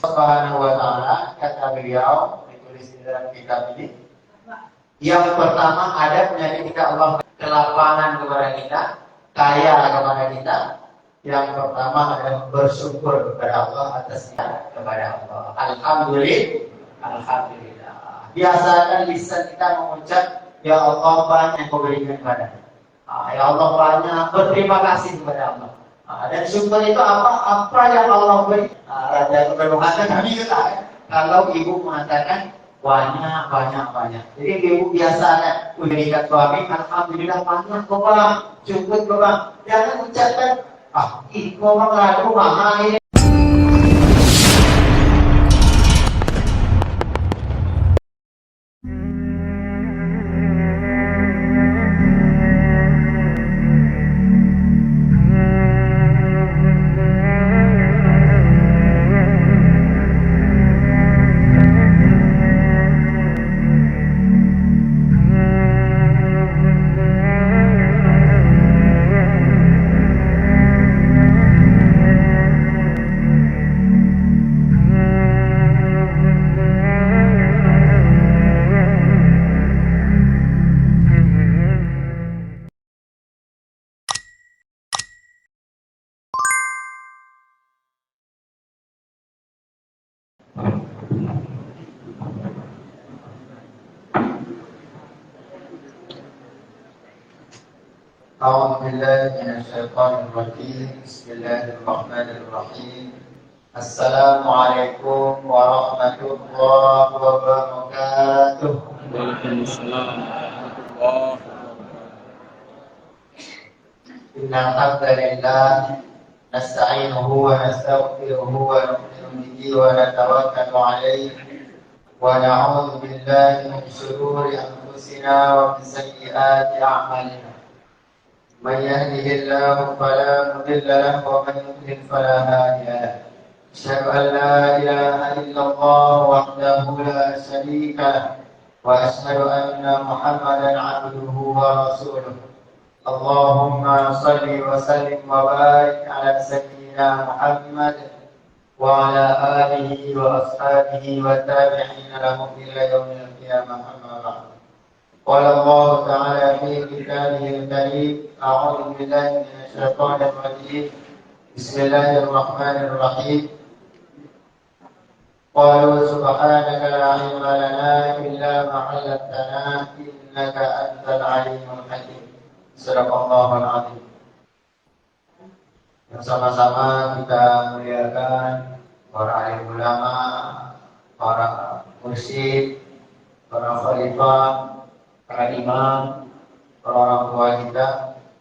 Subhanahu wa ta'ala, kata beliau ditulis di dalam kitab ini, yang pertama ada menyadari Allah kelapangan kepada kita, kaya kepada kita. Yang pertama adalah bersyukur kepada Allah atas nikmat kepada Allah. Alhamdulillah. Biasakan lisan kita mengucap, ya Allah banyak kau berikan kepada. Ya Allah banyak berterima kasih kepada Allah. Dan syukur itu apa yang Allah beri. Raja keberkatan kami juga. Kalau ibu mengatakan banyak. Jadi ibu biasakan berikan suami, alhamdulillah banyak kau bang, syukur kau bang. Jangan ucapkan kau bang lalu mahal ini. أعوذ بالله من الشيطان الرجيم. بسم الله الرحمن الرحيم. السلام عليكم ورحمة الله وبركاته. وعليكم السلام ورحمة الله. إن الحمد لله نستعينه ونستغفره ونؤمن به ونتوكل عليه ونعوذ بالله من شرور أنفسنا ومن سيئات أعمالنا. من يهده الله فلا مضل له ومن يضلل فلا هادي له. أشهد أن لا إله إلا الله وحده لا شريك له وأشهد أن محمدا عبده ورسوله. اللهم صل وسلم وبارك على سيدنا محمد وعلى آله وأصحابه والتابعين لهم إلى يوم القيامة. أما بعد. قال الله تعالى في كتابه الكريم: أعوذ بالله من الشيطان الرجيم. بسم الله الرحمن الرحيم. قالوا سبحانك لا علم لنا إلا ما علمتنا إنك أنت العليم الحكيم. Sadaqallahul azim. Bersama-sama kita muliakan para alim ulama, para mursyid, para khalifah, para imam, para orang tua kita,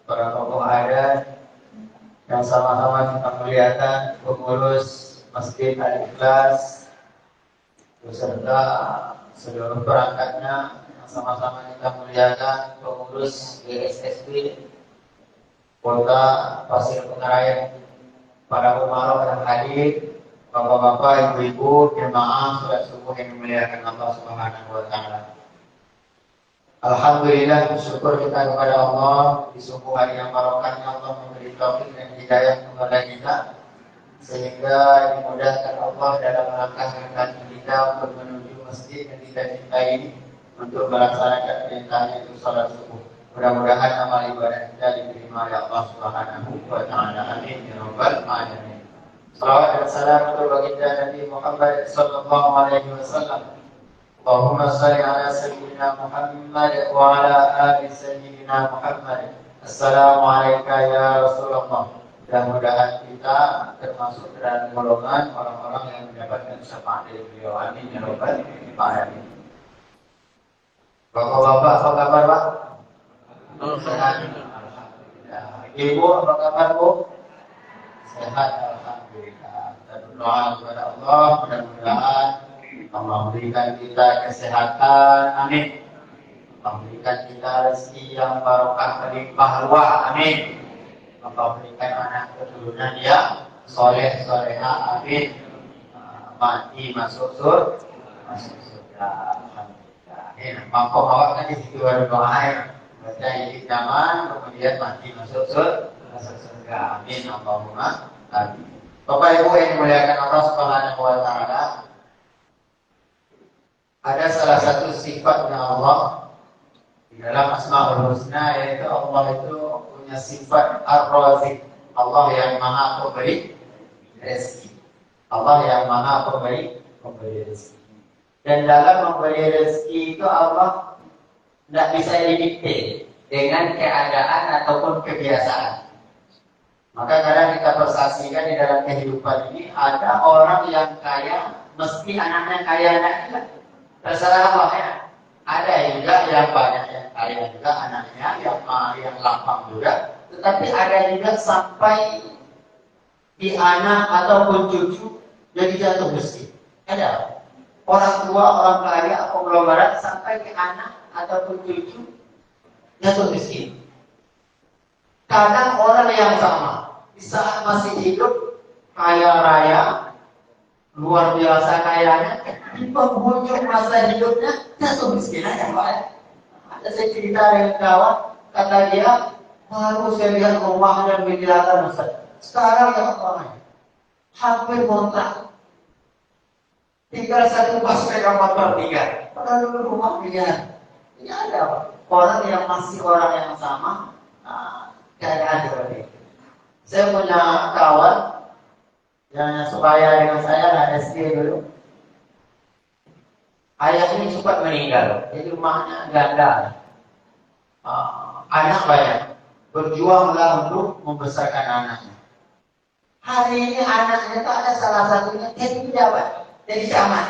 para tokoh adat, yang sama-sama kita muliakan pengurus Masjid Al-Ikhlas beserta seluruh perangkatnya, yang sama-sama kita muliakan pengurus GSSB Kota Pasir Pengaraya, para umarok yang hadir, bapak-bapak, ibu-ibu, jemaah salat subuh yang dimuliakan Allah Subhanahu wa taala. Alhamdulillah, bersyukur kita kepada Allah di subuh hari yang barokahnya Allah memberi taufik dan hidayah kepada kita sehingga dimudahkan Allah dalam melangkahkan kita untuk menuju masjid yang kita cintai ini untuk melaksanakan perintahnya itu salat subuh. Mudah-mudahan amal ibadah kita diterima oleh Allah Subhanahu wa taala. Amin ya rabbal alamin. Salawat dan salam untuk baginda Nabi Muhammad sallallahu alaihi wasallam. Allahumma salli ala sayyidina Muhammad wa ala ali sayyidina Muhammad. Assalamualaikum ya Rasulullah. Mudah-mudahan kita termasuk dalam golongan orang-orang yang mendapatkan syafaat dari beliau. Amin ya rabbal alamin. Bapak-bapak, apa kabar Pak? Sehat. Alhamdulillah. Ibu, apa kabar Bu? Sehat, alhamdulillah. Kita berdoa kepada Allah, mudah-mudahan Allah berikan kita kesehatan, amin. Allah berikan kita rezeki yang barokah berlimpah ruah, amin. Allah berikan anak keturunan yang soleh soleha, amin. Mati masuk surga, alhamdulillah. Ini mampu awak kan di situ ada doa ya. Baca ini zaman, kemudian mati masuk surga, amin. Allahumma amin. Bapak Ibu yang dimuliakan Allah Subhanahu wa taala, ada salah satu sifatnya Allah di dalam Asmaul Husna, yaitu Allah itu punya sifat Ar-Razik. Allah yang Maha Pemberi rezeki. Allah yang Maha Pemberi rezeki. Dan dalam memberi rezeki itu Allah tidak bisa didikte dengan keadaan ataupun kebiasaan. Maka kadang kita persaksikan di dalam kehidupan ini ada orang yang kaya, mesti anaknya kaya anaknya. Terserah Allah ya. Ada juga yang banyak yang kaya juga anaknya, yang lapang juga. Tetapi ada juga sampai di anak ataupun cucu jadi jatuh miskin. Ada orang tua, orang kaya, konglomerat sampai ke anak ataupun cucu jatuh miskin. Kadang orang yang sama di saat masih hidup kaya raya, luar biasa kayanya, di penghujung masa hidupnya jatuh miskin aja Pak. Ada saya cerita dengan kawan, kata dia, baru saya lihat rumahnya miliaran besar. Sekarang ya orang hampir kontrak. Tinggal satu pas sepeda motor 3. Padahal dulu rumah miliaran. Ini ada orang yang masih orang yang sama, keadaan seperti itu. Saya punya kawan yang sebaya dengan saya, ada SD dulu. Ayahnya sempat meninggal, jadi rumahnya ganda. Anak banyak, berjuanglah untuk membesarkan anaknya. Hari ini anaknya itu ada salah satunya jadi pejabat, jadi camat.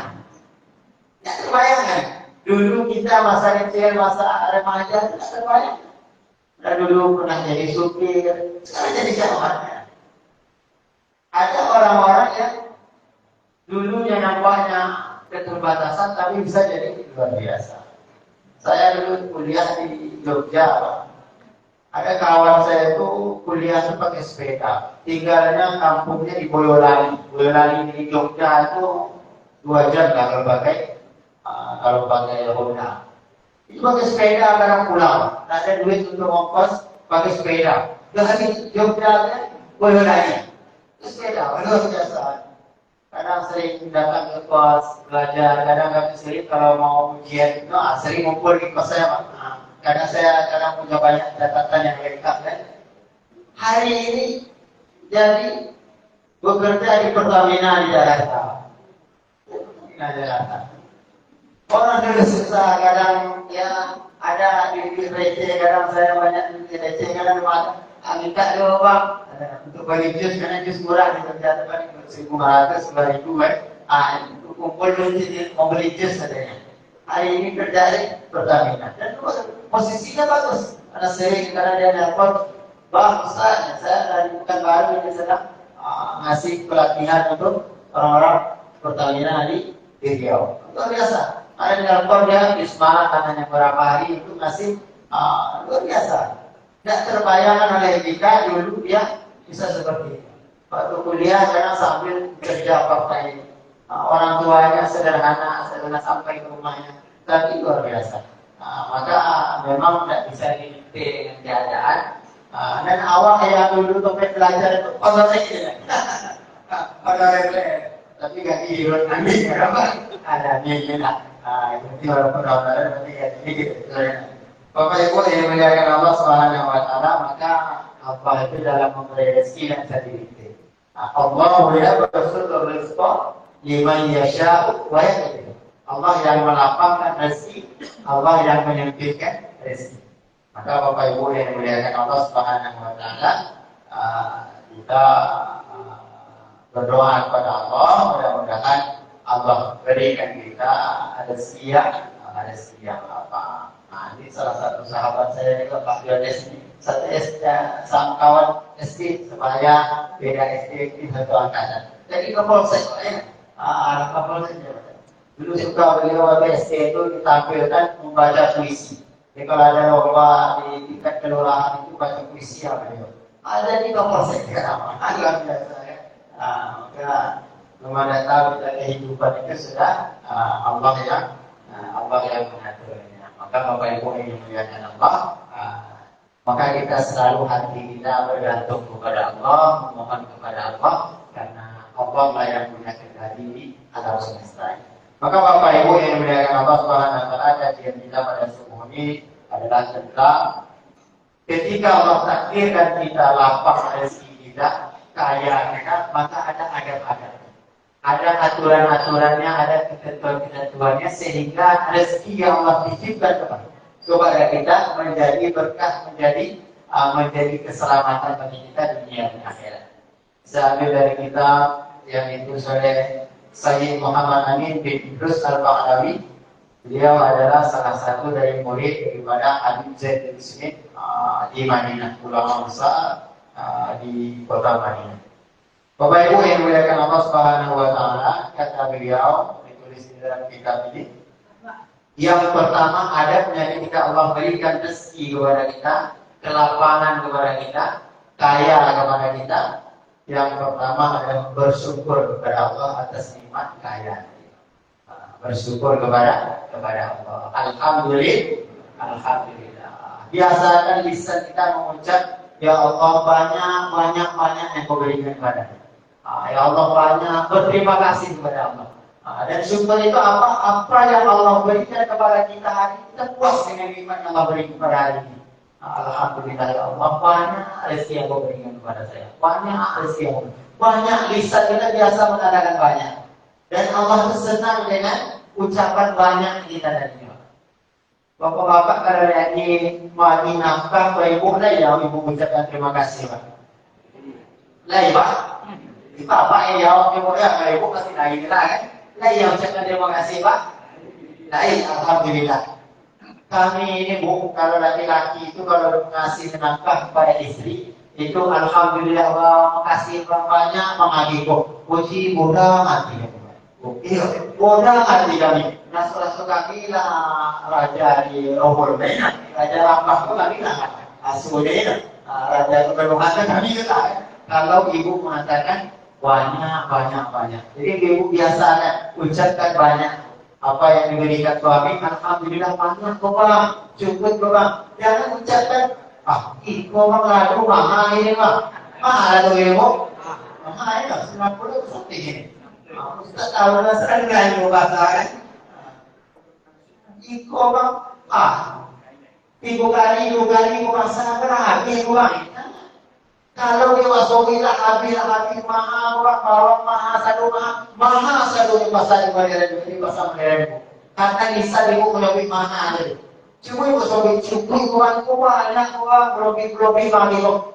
Tidak terbayangkan. Dulu kita masa kecil, masa remaja, tidak terbayang. Nah, dulu pernah jadi supir, sekarang jadi camat. Ada orang-orang yang dulunya nampaknya keterbatasan, tapi bisa jadi luar biasa. Saya dulu kuliah di Jogja, Pak. Ada kawan saya itu kuliah pakai sepeda. Tinggalnya kampungnya di Boyolali. Boyolali di Jogja itu 2 jam lah kalau pakai Honda. Itu pakai sepeda kadang pulang. Tidak ada duit untuk ongkos, pakai sepeda. Dari Jogja ke Boyolali. Itu sepeda, luar biasa. Kadang sering datang ke kos belajar. Kadang kami sering kalau mau ujian itu sering ngumpul di kos saya, Pak. Karena saya kadang punya banyak catatan yang lengkap kan. Hari ini jadi bekerja di Pertamina di Jakarta. Orang dulu susah, kadang ya ada di receh, kadang saya banyak di receh, kadang minta dulu Bang untuk beli jus, karena jus murah di Jogja depan 1.500, 2.000 kan. Kumpul duit mau beli jus katanya. Hari ini kerja di Pertamina dan posisinya bagus karena sering, karena dia nelpon, Bang Ustaz, saya dari Pekanbaru ini sedang ngasih pelatihan untuk orang-orang Pertamina di Riau. Luar biasa. Ada nelpon dia di Semarang katanya berapa hari itu ngasih, luar biasa. Tidak terbayangkan oleh kita dulu dia bisa seperti itu. Waktu kuliah karena sambil kerja part-time. Orang tuanya sederhana sampai ke rumahnya, tapi luar biasa. Maka memang tidak bisa didikte dengan keadaan. Dan awak yang dulu topik belajar itu kotornya tapi gak dihirut nanti kenapa? Ada ini lah. Itu walaupun orang nanti ya sedikit. Bapak Ibu yang memuliakan Allah Subhanahu wa taala, maka apa itu dalam memberi rezeki yang bisa didikte. Allah yabsutur rizqa liman yasha'u wa yaqdir. Allah yang melapangkan rezeki, Allah yang menyempitkan rezeki. Maka Bapak Ibu yang dimuliakan Allah Subhanahu wa taala, kita berdoa kepada Allah, mudah-mudahan Allah berikan kita rezeki yang apa. Ini salah satu sahabat saya juga Pak Yodes ini, satu sama kawan SD, supaya beda SD di satu angkatan. Jadi kapolsek ya. Kapolsek dulu suka beliau waktu SD itu ditampilkan membaca puisi. Jadi kalau ada lomba di tingkat kelurahan itu baca puisi ya beliau. Ada di kapolsek kenapa? Luar biasa ya. Maka kemana tahu kita kehidupan itu sudah Allah yang mengaturnya. Maka Bapak Ibu yang dimuliakan Allah, maka kita selalu hati kita bergantung kepada Allah, memohon kepada Allah, karena Allah lah yang punya kendali di alam semesta. Maka Bapak Ibu yang dimuliakan Allah Subhanahu wa taala, kajian kita pada subuh ini adalah tentang ketika Allah takdirkan kita lapang rezeki kita, kaya kita, maka ada adab-adab. Ada aturan-aturannya, ada ketentuan-ketentuannya sehingga rezeki yang Allah titipkan kepada kita menjadi berkah, menjadi keselamatan bagi kita dunia dan akhirat. Saya ambil dari kitab yang ditulis oleh Sayyid Muhammad Amin bin Idrus Al-Ba'lawi. Beliau adalah salah satu dari murid daripada Habib Zaid bin Smith di Madinah, ulama besar di kota Madinah. Bapak Ibu yang dimuliakan Allah Subhanahu wa taala, kata beliau ditulis di dalam kitab ini, yang pertama adabnya ketika Allah berikan rezeki kepada kita, kelapangan kepada kita, kaya kepada kita, yang pertama adalah bersyukur kepada Allah atas nikmat kaya. Bersyukur kepada Allah. Alhamdulillah. Biasakan lisan kita mengucap, ya Allah banyak yang Kau berikan kepada. Ya Allah banyak, berterima kasih kepada Allah. Dan syukur itu apa yang Allah berikan kepada kita hari ini, kita puas dengan nikmat yang Allah berikan kepada hari ini. Alhamdulillah ya Allah, banyak rezeki yang Kau berikan kepada saya. Banyak lisan kita biasa mengatakan banyak. Dan Allah senang dengan ucapan banyak kita dari Allah. Bapak-bapak kalau lagi bagi nafkah, ibu lah ya, ibu ucapkan terima kasih Pak. Lah ya Pak, Bapak yang jawab ibu ya, kalau ibu pasti lagi lah kan. Lah ya ucapkan terima kasih Pak. Lah alhamdulillah. Kami ini Bu, kalau laki-laki itu kalau ngasih nafkah kepada istri, itu alhamdulillah makasih banyak mengagiku. Puji mudah mati. Iya, mudah mati kami. Nasu kami lah raja di Rohor, raja Lampah itu kami lah. Asudena, raja kepenuhan kami lah. Kalau ibu mengatakan banyak. Jadi ibu biasa ucapkan banyak. Apa yang diberikan suami, alhamdulillah banyak kok Bang, cukup kok Bang. Jangan ucapkan, kok Bang lalu mahal ini Bang. Mahal lalu ibu, mahal ya, 90 seperti ini. Ustaz tahu dasar enggak ibu bahasa kan? Iko Bang, ibu kali ibu bahasa berarti ibu Bang. Kalau dia wasomilah habis maha satu di pasar di pasar modern. Karena lisan ibu lebih mahal. Cuma ibu sobi cukup banyak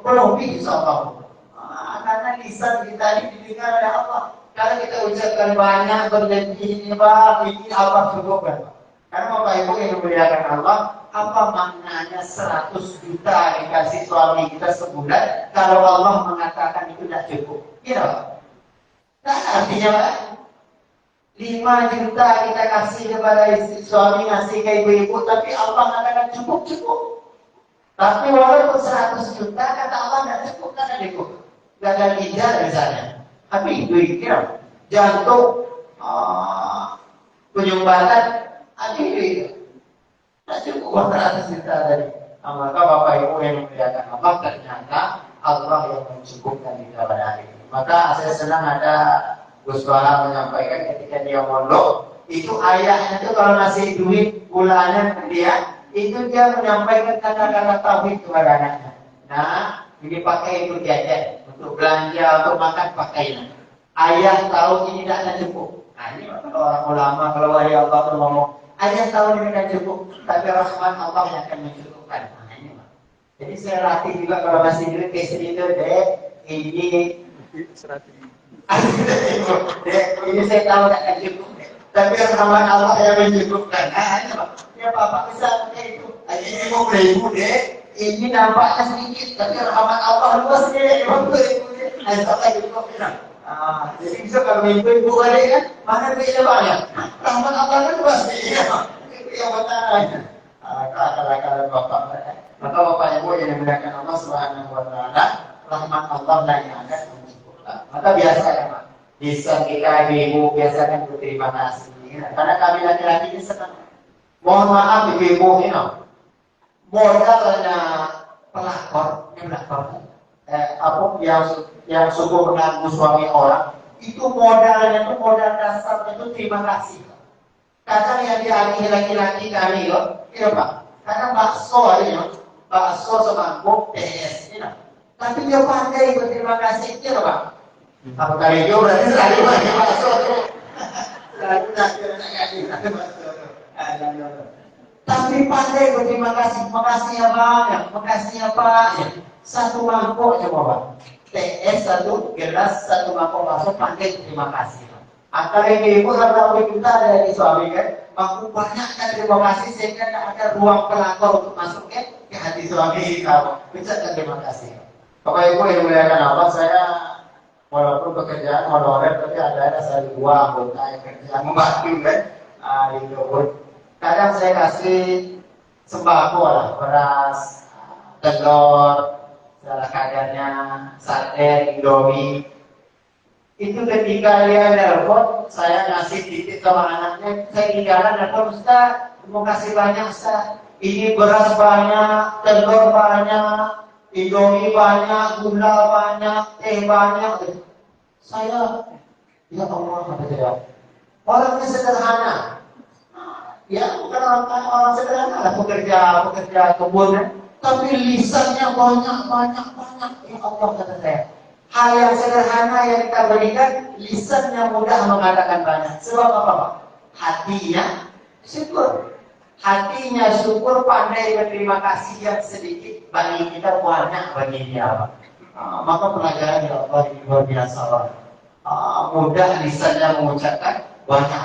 berlebih insya Allah. Karena lisan kita ini didengar oleh Allah. Kalau kita ucapkan banyak berlebih ini Allah cukupkan. Karena Bapak Ibu yang dimuliakan Allah, apa maknanya 100 juta dikasih suami kita sebulan kalau Allah mengatakan itu tidak cukup? Iya Pak? Nah artinya Pak, 5 juta kita kasih kepada istri suami, ngasih ke ibu-ibu, tapi Allah mengatakan cukup. Tapi walaupun 100 juta kata Allah tidak cukup, karena gagal ginjal misalnya. Tapi itu kira jantung, penyumbatan, itu tidak cukup 100 juta tadi. Maka Bapak Ibu yang memuliakan Allah, ternyata Allah yang mencukupkan kita pada hari ini. Maka saya senang ada Gus Baha menyampaikan ketika dia mondok, itu ayahnya itu kalau ngasih duit bulanan ke dia, itu dia menyampaikan kata-kata tauhid kepada anaknya. Nah, ini pakai itu jajan untuk belanja, untuk makan pakainya. Ayah tahu ini tidak akan cukup. Nah ini kalau orang ulama, kalau wali Allah itu ngomong, ayah tahu ini tidak cukup, tapi rahmat Allah yang akan mencukupkan. Nah ini Pak. Jadi saya latih juga kalau masih duit ke istri itu, ini ini saya tahu tidak akan cukup, tapi rahmat Allah yang mencukupkan. Nah ini Pak. Ya Bapak bisa pakai itu. Ini 50.000 ini nampaknya sedikit, tapi rahmat Allah luas deh. 50.000 Nah sampai cukup bilang. Jadi bisa kalau ibu balik kan, mana duitnya banyak? Rahmat Allah kan luas dia. Itu yang bertanya. Kata-kata Bapak. Maka Bapak Ibu yang dimuliakan Allah Subhanahu wa taala, rahmat Allah lah yang akan mencukupkan. Maka biasa ya Pak. Lisan kita ibu biasa kan berterima kasih. Karena kami laki-laki ini senang. Mohon maaf ibu-ibu ini. Modalnya pelakor, yang suku mengganggu suami orang, itu modalnya itu modal dasarnya itu terima kasih. Kadang yang dialih laki-laki kami loh, iya Pak. Karena bakso aja loh, bakso semangkuk TS, you know. Tapi dia pandai berterima kasih, iya Pak. Kalau kali itu berarti selalu pakai bakso tuh. Selalu kasih bakso tuh. Tapi pandai berterima kasih, makasih ya Bang, makasih ya Pak. Satu mangkok coba Pak. TS satu gelas, satu mangkok bakso, pandai terima kasih. Antara ibu karena kita dari suami kan, mampu banyak kan terima kasih sehingga tidak ada ruang pelakor untuk masuk ke hati suami kamu. Bisa kan terima kasih. Bapak Ibu yang muliakan Allah, saya walaupun pekerjaan honorer tapi ada saya dua anggota yang kerja membantu kan di dapur. Kadang saya kasih sembako lah, beras, telur, salah kadarnya, sate, indomie. Itu ketika dia nelfon, saya ngasih titip sama anaknya, saya di jalan nelfon, Ustaz, mau kasih banyak Ustaz. Ini beras banyak, telur banyak, indomie banyak, gula banyak, teh banyak. Saya, ya Allah, kata saya, orangnya sederhana. Ya, bukan orang sederhana lah, pekerja kebun, kan? Tapi lisannya banyak. Ya Allah, kata saya. Hal yang sederhana yang kita berikan, lisannya mudah mengatakan banyak. Sebab apa Pak? Hatinya syukur. Hatinya syukur, pandai berterima kasih yang sedikit bagi kita banyak bagi dia Pak. Maka pelajaran ya Allah ini luar biasa Pak. Mudah lisannya mengucapkan banyak.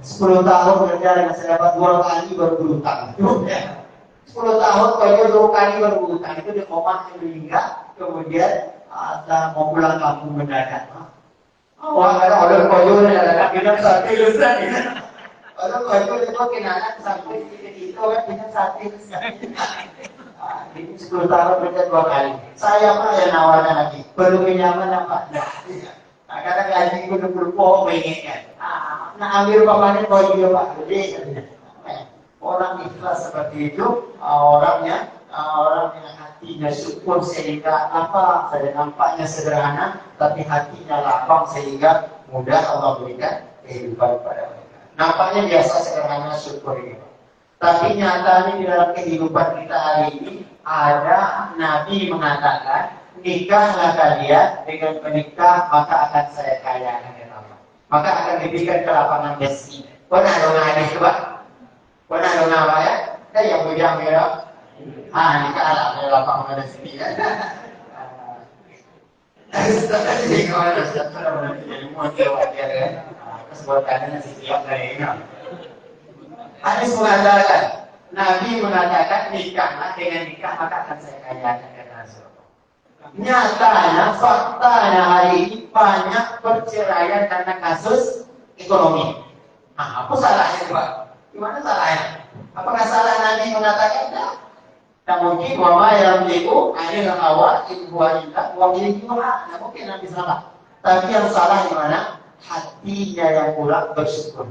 10 tahun kerja yang saya dapat 2 kali baru berhutang. 10 tahun kerja 2 kali baru berhutang. Itu di koma yang meninggal, kemudian ada mau pulang kampung mendadak. Wah, ada order koyo ada kita sate Ustaz. Order koyo itu kenalan sampai itu kan kita sate. Ini 10 tahun kerja 2 kali. Saya mah yang nawarnya lagi. Belum nyaman apa? Nah, kadang gaji gue berpohong mengingatkan. Nah, ambil pamannya koyo Pak. Jadi orang ikhlas seperti itu, orang yang hatinya syukur sehingga apa saja nampaknya sederhana, tapi hatinya lapang sehingga mudah Allah berikan kehidupan kepada mereka. Nampaknya biasa sederhana syukur ini, tapi nyatanya di dalam kehidupan kita hari ini ada Nabi mengatakan, nikahlah kalian dengan menikah maka akan saya kayakan ya Allah. Maka akan diberikan kelapangan rezeki. Pernah dong hadis Pak? Pernah dong apa ya? Yang bujang merah. Ini kan ada lapangan rezeki ya. Jadi kalau ada satu orang yang mau wajar ya, kesebutannya setiap dari ini. Hadis mengatakan, Nabi mengatakan nikahlah dengan nikah maka akan saya kayakan kata Rasulullah. Nyatanya, faktanya hari ini banyak perceraian karena kasus ekonomi. Apa salahnya Pak? Gimana salahnya? Apakah salah Nabi mengatakan tidak? Tak mungkin wama yang diku ada awal itu buahnya wamil juga. Tak mungkin Nabi salah. Tapi yang salah di mana? Hatinya yang kurang bersyukur.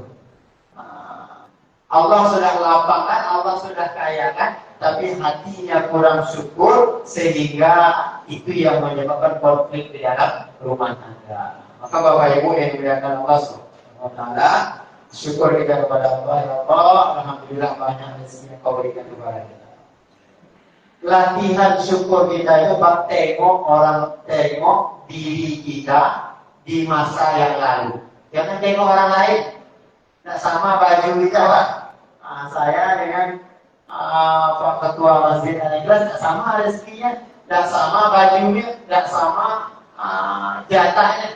Allah sudah lapangkan, Allah sudah kayakan, tapi hatinya kurang syukur sehingga itu yang menyebabkan konflik di dalam rumah tangga. Maka Bapak Ibu yang dimuliakan Allah Subhanahu wa taala, syukur kita kepada Allah, ya Allah, alhamdulillah banyak rezeki yang Kau berikan kepada kita. Latihan syukur kita itu Pak, tengok diri kita di masa yang lalu. Jangan tengok orang lain. Tidak sama baju kita Pak. Saya dengan Pak Ketua Masjid Al-Ikhlas tidak sama rezekinya, tidak sama bajunya, tidak sama jatahnya.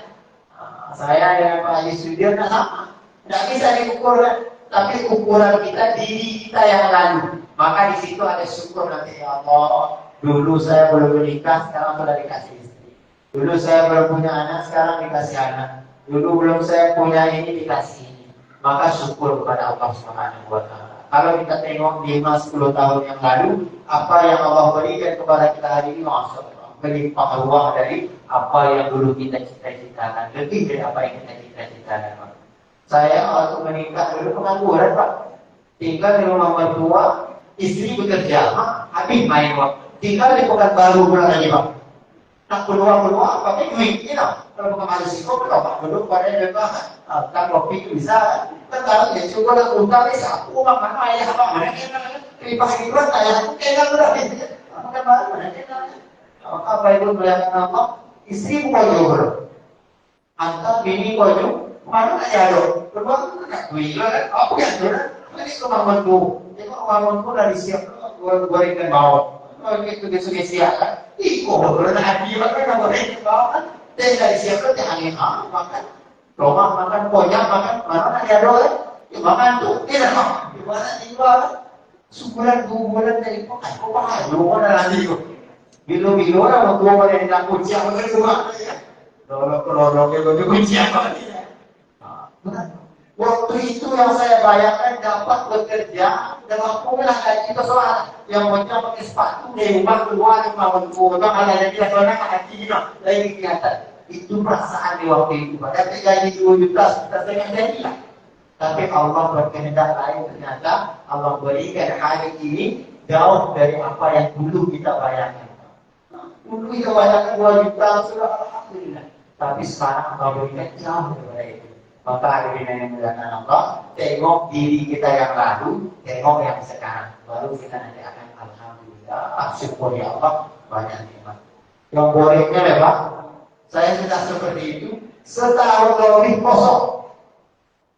Saya dengan Pak Haji Sudir tidak sama. Tidak bisa diukurkan. Tapi ukuran kita diri kita yang lalu. Maka di situ ada syukur nanti ya Allah. Dulu saya belum menikah, sekarang sudah dikasih istri. Dulu saya belum punya anak, sekarang dikasih anak. Dulu belum saya punya ini, dikasih ini. Maka syukur kepada Allah Subhanahu wa taala. Kalau kita tengok 5-10 tahun yang lalu, apa yang Allah berikan kepada kita hari ini, Masya Allah, melimpah ruah dari apa yang dulu kita cita-citakan, lebih dari apa yang kita cita-citakan. Saya waktu menikah dulu pengangguran Pak, tinggal di rumah mertua, istri bekerja, habis main Pak, tinggal di Pekanbaru pulang lagi Pak. Nak berdua pakai duit, kalau bukan risiko, berapa dulu pada yang kan kopi itu bisa. Kan kalau ya coba lah utang ni sapu makan ayah apa mana kita terima hiburan ayah aku kena berarti. Makan mana kita. Apa itu belajar apa? Istri koyo. Antar bini koyo, mana aja do. Berdua nak duit kan? Apa yang tu? Ini kemampuanku. Tengok kemampuanku dari siap gorengkan bawang. Kalau itu dia siap kan? Iko berada hati makan gorengkan bawang. Dari siap kan jangan makan. Rumah makan konyak makan mana ada doa ya makan tuh tidak gimana tinggal sebulan 2 bulan dari makan kok belum ada lagi kok bilo orang tua pada yang kunci apa kan semua lolo ke kunci apa waktu itu yang saya bayangkan dapat bekerja dengan pulang gaji ke soal yang punya pakai sepatu di rumah keluar melawan gua ada jadi soalnya hati lagi kelihatan itu perasaan di waktu itu. Padahal gaji 2 juta kita setengah jadi lah. Tapi Allah berkehendak lain ternyata Allah berikan hari ini jauh dari apa yang dulu kita bayangkan. Dulu kita bayangkan 2 juta sudah alhamdulillah. Tapi sekarang Allah berikan jauh daripada itu. Maka hari ini yang dimuliakan Allah, tengok diri kita yang lalu, tengok yang sekarang. Baru kita nanti akan alhamdulillah, syukur ya Allah banyak nikmat. Yang bolehnya ya Pak. Saya sudah seperti itu setahun lebih kosong.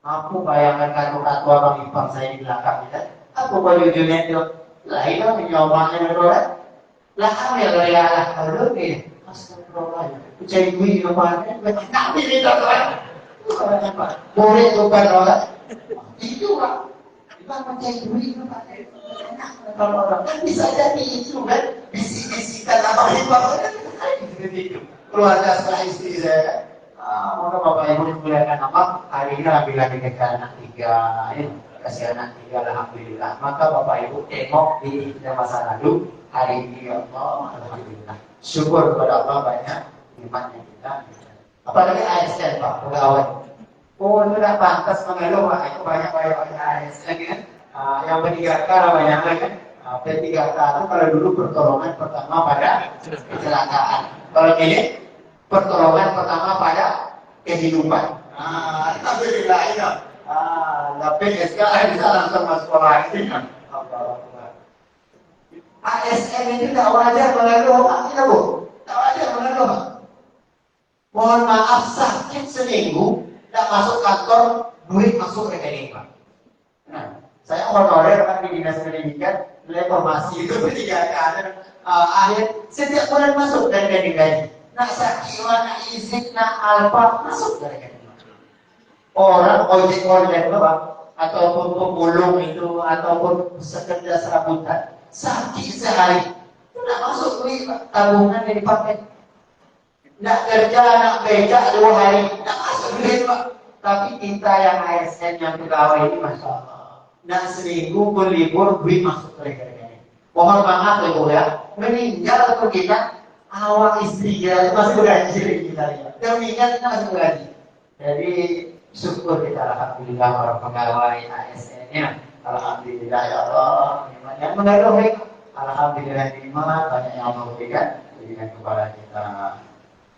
Aku bayangkan kartu orang ipar saya di belakang kita. Aku baju dunia itu lain lah menyomanya orang. Lah kami dari Allah kalau ni astagfirullah. Cari duit kemana? Tak pilih tak kan? Boleh bukan orang. Itu lah. Kita mencari duit kemana? Kalau orang bisa jadi itu kan bisik-bisikan apa ipar kan? Itu. Keluarga setelah istri saya, maka Bapak Ibu dimuliakan Allah, hari ini ambil lagi ke anak 3, ini kasih anak 3, alhamdulillah. Maka Bapak Ibu tengok di masa lalu, hari ini ya Allah, alhamdulillah. Syukur kepada Allah banyak nikmatnya kita. Apalagi ASN Pak, pegawai. Oh itu tidak pantas mengeluh, Pak. Itu banyak ASN kan. Yang P3K banyak kan. P3K itu kalau dulu pertolongan pertama pada kecelakaan. Kalau ini pertolongan pertama pada kehidupan. Alhamdulillah ini. Tapi sekarang bisa langsung masuk sekolah ini. ASN ini tidak wajar mengeluh, tidak Bu? Tidak wajar mengeluh. Mohon maaf sakit seminggu, tidak masuk kantor, duit masuk rekening Pak. Nah, saya honorer kan di dinas pendidikan, reformasi itu P3K. Akhir setiap bulan masuk dari rekening gaji. Nak sakit, nak izin, nak alfa masuk dari rekening. Orang ojek online Pak, ataupun pemulung itu, ataupun sekedar serabutan, sakit sehari, tidak masuk duit Pak. Tabungan yang dipakai. Nak kerja, nak becak 2 hari, tidak masuk duit Pak. Tapi kita yang ASN yang pegawai ini Masya Allah, nak seminggu pun libur, duit masuk ke rekening. Mohon maaf ya Bu ya, meninggal untuk kita, awak istri kita masih bergaji kita lihat. Yang meninggal kita masih bergaji. Jadi syukur kita alhamdulillah para pegawai ASN-nya. Alhamdulillah ya Allah, nikmat yang mengeluh. Alhamdulillah nikmat banyak yang Allah berikan kepada kita.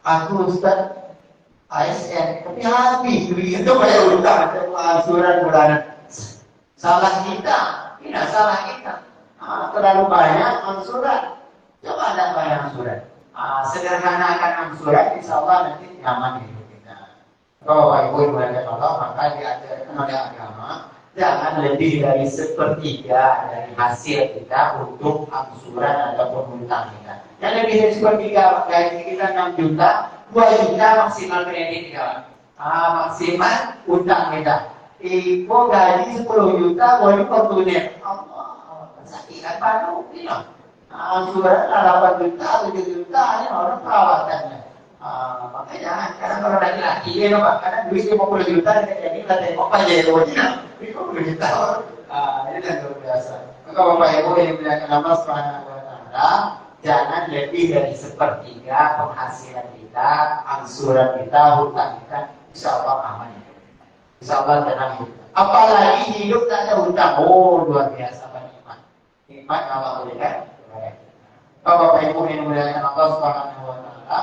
Aku Ustaz ASN, tapi habis duit itu bayar utang, angsuran bulanan. Salah kita, tidak salah kita. Terlalu banyak angsuran. Coba ada bayar angsuran. Sederhanakan angsuran, insya Allah nanti nyaman hidup kita. Kalau Bapak Ibu dimuliakan Allah, maka diajarkan oleh agama, jangan lebih dari 1/3 dari hasil kita untuk angsuran ataupun hutang kita. Yang lebih dari 1/3 gaji kita 6 juta, 2 juta maksimal kredit kita. Maksimal hutang kita. Ibu gaji 10 juta, boleh kontuner. Allah, sakitan baru, angsuran 8 juta, 7 juta, ini orang perawatannya. Makanya jangan, karena kalau laki-laki ini Pak, karena duit 50 juta, ini kita tengok aja ya, 50 juta. Ini kan luar biasa. Maka Bapak Ibu yang dimuliakan Allah Subhanahu wa Ta'ala, jangan lebih dari 1/3 penghasilan kita, angsuran kita, hutang kita, insya Allah aman. Insya Allah tenang hidup. Apalagi hidup tak ada hutang, oh luar biasa nikmat. Nikmat Allah berikan. Bapak Ibu yang dimuliakan Allah Subhanahu wa Ta'ala,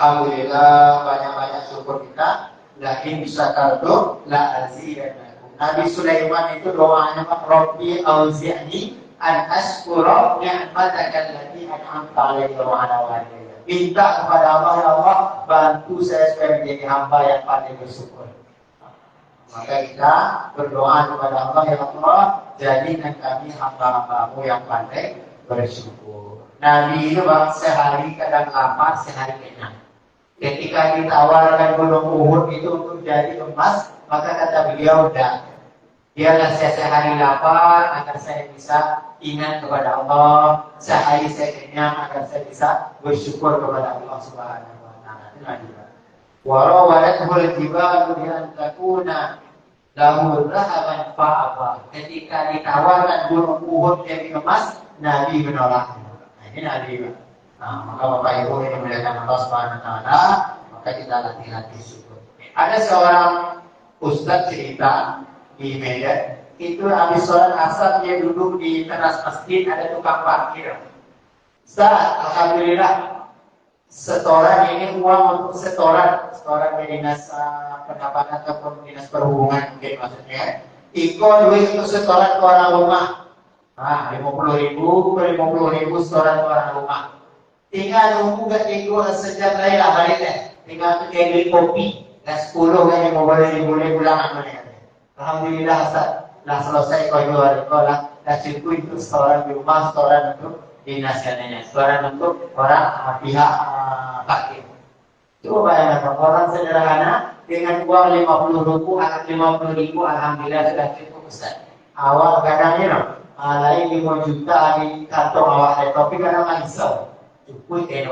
Alhamdulillah banyak-banyak syukur kita. La in syakartum la azidannakum. Nabi Sulaiman itu doanya Rabbi auzi'ni an ashkura ni'mataka allati an'amta 'alayya wa 'ala walidayya. Minta kepada Allah, ya Allah, bantu saya supaya menjadi hamba yang pandai bersyukur. Maka kita berdoa kepada Allah, ya Allah, jadikan kami hamba-hambamu yang pandai bersyukur. Nabi itu sehari kadang lapar, sehari kenyang. Ketika ditawarkan gunung Uhud itu untuk jadi emas, maka kata beliau, biarlah saya sehari lapar agar saya bisa ingat kepada Allah, sehari saya kenyang agar saya bisa bersyukur kepada Allah Subhanahu wa taala. Itu Nabi. Wa rawatul jibalu bi an takuna lahu dhahaban fa'aba. Ketika ditawarkan gunung Uhud jadi emas, Nabi menolak. Nah, ini Nabi. Maka Bapak Ibu yang dimuliakan Allah Subhanahu wa taala, maka kita latih syukur. Ada seorang ustaz cerita di Medan, itu habis sholat asar dia duduk di teras masjid, ada tukang parkir. Ustaz, alhamdulillah setoran ini uang untuk setoran dari dinas pendapatan ataupun dinas perhubungan mungkin maksudnya. Iko duit untuk setoran ke orang rumah. 50.000 setoran ke orang rumah. Tinggal nunggu gak ego sejam lain lah balik deh. Tinggal beli kopi. Dan 10 kan yang boleh pulang mana. Alhamdulillah lah selesai kau jual lah. Dah cukup itu setoran di rumah, setoran untuk dinasnya, setoran untuk orang pihak parkir. Coba bayangkan orang sederhana dengan uang 50.000 alhamdulillah sudah cukup besar. Awal kadangnya lain 5 juta di kantong awak tapi kadang langsung. Cukup ini.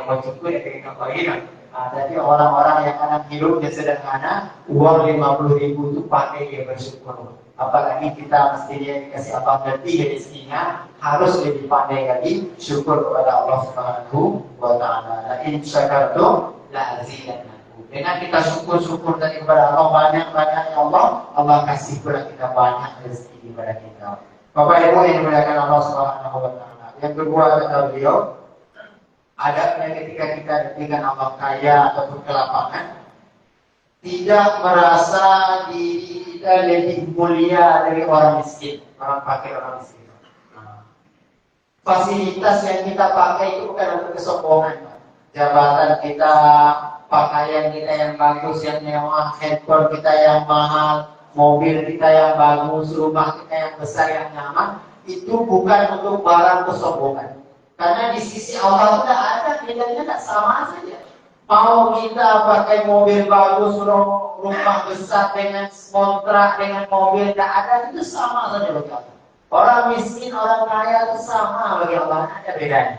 Tapi orang-orang yang kadang hidupnya sederhana, uang 50.000 itu pakai dia bersyukur. Apalagi kita mestinya dikasih apa lebih rezekinya, harus lebih pandai lagi syukur kepada Allah Subhanahu wa taala. In syakartum la azidannakum. Dengan kita syukur dari kepada Allah banyak ya Allah kasih pula kita banyak rezeki kepada kita. Bapak Ibu yang dimuliakan Allah Subhanahu wa taala. Yang kedua kata beliau, adabnya ketika kita dengan Allah kaya ataupun kelapangan, tidak merasa diri kita lebih mulia dari orang miskin, orang fakir, orang miskin. Fasilitas yang kita pakai itu bukan untuk kesombongan. Jabatan kita, pakaian kita yang bagus, yang mewah, handphone kita yang mahal, mobil kita yang bagus, rumah kita yang besar, yang nyaman, itu bukan untuk barang kesombongan. Karena di sisi Allah sudah ada, bedanya tidak sama saja. Mau kita pakai mobil bagus, rumah besar dengan kontrak, dengan mobil, tidak ada, itu sama saja bagi Allah. Orang miskin, orang kaya itu sama bagi Allah, ada bedanya.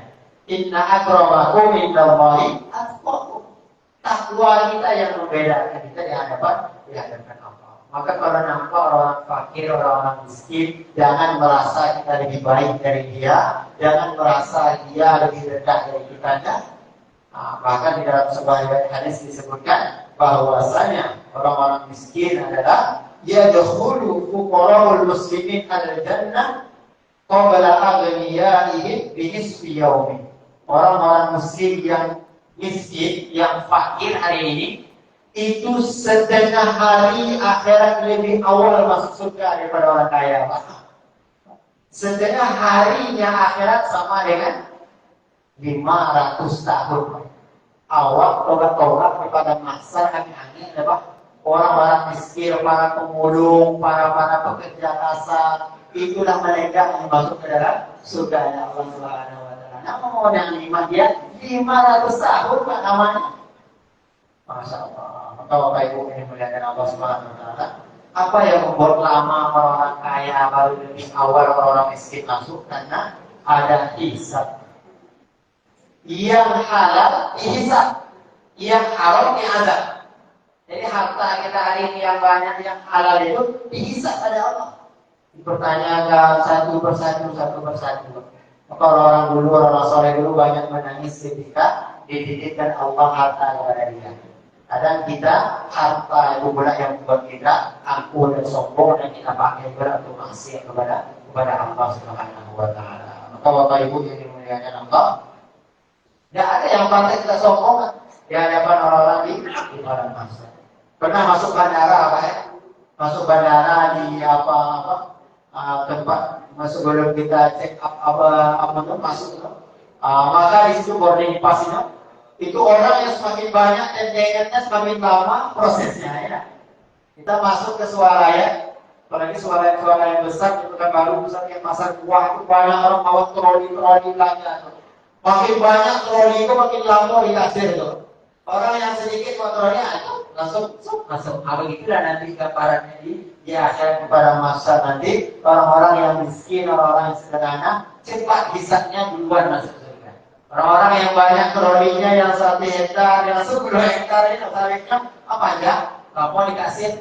Inna akramakum indallahi atqakum. Takwa kita yang membedakan kita di hadapan Allah. Maka kalau nampak orang fakir, orang miskin, jangan merasa kita lebih baik dari dia, jangan merasa dia lebih rendah dari kita. Bahkan di dalam sebuah hadis disebutkan bahwasanya orang-orang miskin adalah yadkhulu fuqara'ul muslimin al-jannah qabla aghniyaihim bi nisfi yaumin. Orang-orang muslim yang miskin, yang fakir hari ini, itu setengah hari akhirat lebih awal masuk surga daripada orang kaya. Setengah harinya akhirat sama dengan 500 tahun. Awal tobat kepada maksar angin-angin orang-orang miskin, para pemulung, para pekerja kasar, itulah mereka yang masuk ke dalam surga Allah Subhanahu wa taala. Namun orang yang lima dia 500 tahun Pak namanya. Masya Allah. Maka Bapak Ibu ini muliakan Allah Subhanahu wa taala. Apa yang membuat lama orang kaya baru lebih awal orang miskin masuk? Karena ada hisab. Yang halal dihisab, yang haram diazab. Jadi harta kita hari ini yang banyak, yang halal itu dihisab pada Allah. Dipertanyakan satu persatu. Maka orang dulu, orang soleh dulu banyak menangis ketika dititipkan Allah harta kepada dia. Kadang kita harta itu pula yang membuat kita angkuh dan sombong dan kita pakai berat untuk maksiat kepada Allah Subhanahu wa taala. Maka Bapak Ibu yang dimuliakan Allah, tidak ada yang pantas kita sombong. di hadapan orang-orang di padang mahsyar. Pernah masuk bandara apa ya? Masuk bandara di tempat masuk sebelum kita check up apa tuh masuk itu. Maka di situ boarding pass itu orang yang semakin banyak dan jaringannya semakin lama prosesnya ya. Kita masuk ke swalaya, apalagi swalaya yang besar itu kan baru besar yang pasar buah itu banyak orang bawa troli belanja. Makin banyak troli itu makin lama di kasir itu. Orang yang sedikit motornya itu langsung masuk. Begitulah nanti gambarannya di akhirat pada masa nanti orang-orang yang miskin, orang-orang yang sederhana cepat hisabnya duluan masuk surga. Orang-orang yang banyak trolinya yang 1 hektar, yang 10 hektar itu tarifnya apa aja? Kamu dikasih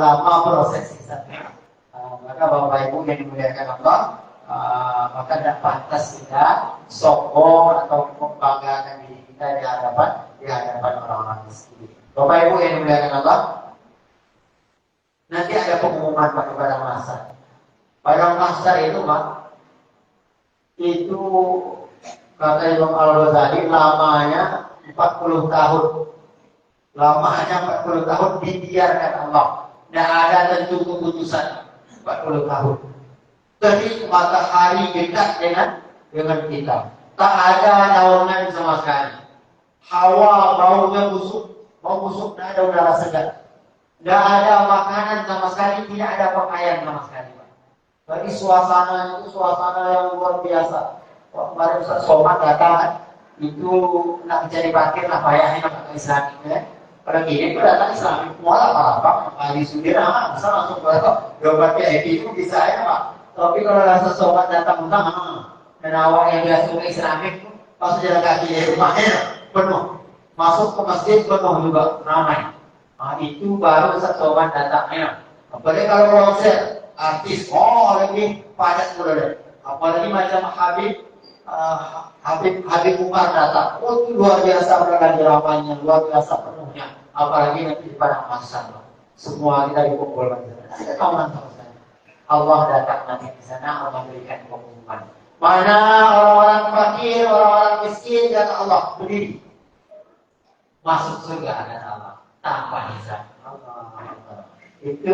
lama proses hisabnya. Maka Bapak Ibu yang dimuliakan Allah, maka tidak pantas kita sombong atau membanggakan diri kita di hadapan orang-orang miskin. Bapak Ibu yang dimuliakan Allah, nanti ada pengumuman pada padang mahsyar. Padang mahsyar itu itu kata Imam Al-Ghazali lamanya 40 tahun. Lamanya 40 tahun dibiarkan Allah. Tidak ada tentu keputusan 40 tahun. Jadi matahari dekat dengan kita. Tak ada naungan sama sekali. Hawa baunya bau busuk, tidak ada udara segar. Tidak ada makanan sama sekali, tidak ada pakaian sama sekali. Bagi suasana itu suasana yang luar biasa. Kemarin Ustaz Somad datang itu nak mencari parkir lah payahnya pakai Islamik ya. Pada kini itu datang Islamik mualah apa Pak Sudir bisa langsung ke dompet VIP itu bisa ya Pak. Tapi kalau rasa Somad datang utang dan awak yang biasa ke Islamik pas jalan kaki dari rumahnya penuh. Masuk ke masjid penuh juga ramai. Itu baru Ustaz Somad datangnya. Apalagi kalau konser artis, lagi padat dulu. Apalagi macam Habib Umar datang, itu luar biasa lagi ramainya, luar biasa penuhnya. Apalagi nanti di padang mahsyar, semua kita dikumpulkan di sana. Ada kawan tahu Allah datang nanti di sana, Allah memberikan pengumuman. Mana orang-orang fakir, orang-orang miskin, kata Allah berdiri, masuk surga kata Allah, tanpa hisab. Itu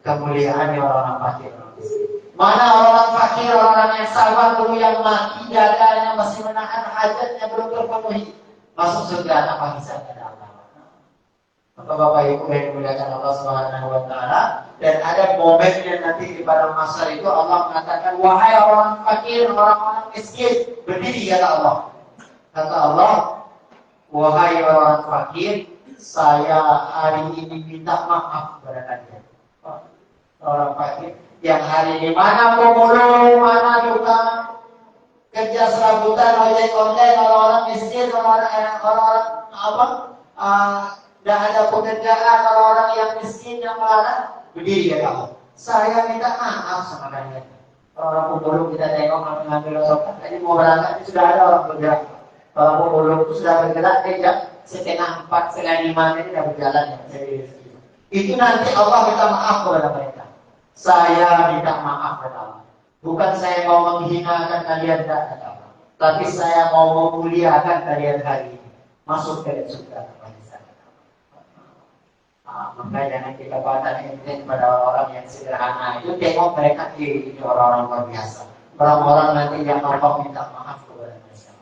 kemuliaan orang-orang fakir, orang miskin. Mana orang fakir, orang yang sabar dulu yang mati, dadanya masih menahan hajatnya belum terpenuhi, masuk surga tanpa hisab kata Allah. Maka Bapak Ibu yang dimuliakan Allah Subhanahu wa taala, dan ada momennya nanti di padang mahsyar itu Allah mengatakan, wahai orang fakir, orang-orang miskin, berdiri kata Allah. Kata Allah, wahai orang fakir, saya hari ini minta maaf kepada kalian. Orang fakir yang hari ini mana pemulung, mana tukang kerja serabutan, ojek online, orang-orang miskin, orang-orang tidak ada pekerjaan, orang-orang yang miskin yang melarang berdiri ya kamu. Saya minta maaf sama kalian. Orang pemulung kita tengok mengambil sopan, tadi mau berangkat sudah ada orang bergerak. Orang pemulung itu sudah bergerak jam 3:30, 4:30 ini sudah berjalan ya. Itu nanti Allah minta maaf kepada mereka. Saya minta maaf kepada Allah. Bukan saya mau menghinakan kalian, tidak kata Allah. Tapi saya mau memuliakan kalian hari ini. Masuk ke surga. Maka jangan kita pandang pada orang-orang yang sederhana itu, tengok mereka ini orang-orang luar biasa. Orang-orang nanti yang Allah minta maaf kepada mereka.